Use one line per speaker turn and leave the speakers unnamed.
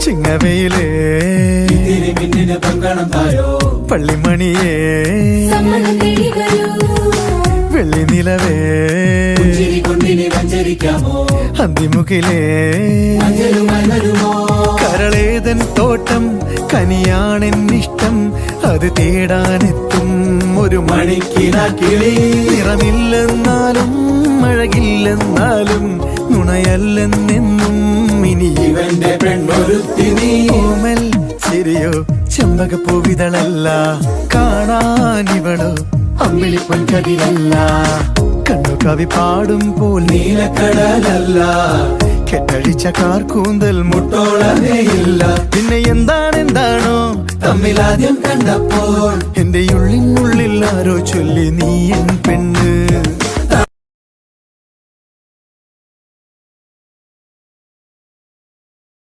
ചിങ്ങവയിലേ പള്ളിമണിയേ വെള്ളി നിലവേ അന്തിമുകിലേ കരളേതൻ തോട്ടം കനിയാണെന്നിഷ്ടം അത് തേടാനെത്തും ഒരു മണിക്കിനാക്കിളി നിറമില്ലെന്നാലും അഴകില്ലെന്നാലും നുണയല്ലെന്നെന്നും ഇനി ഇവന്റെ പെണ്ണൊരുത്തിനി ഓമൽ ശരിയോ ചെമ്പകപ്പൂവിതളല്ല കാണാനിവളോ അമ്പിളി പൊൻകതിരല്ല കണ്ണു കവി പാടും പോൽ നീലക്കടലല്ല കെട്ടഴിച്ച കാർക്കൂന്തൽ മുട്ടോളമേയില്ല പിന്നെ എന്താണെന്താണോ തമ്മിലാദ്യം കണ്ടപ്പോൾ എന്റെ ഉള്ളിനുള്ളിൽ ആരോ ചൊല്ലി നീ എൻ പെണ്ണ്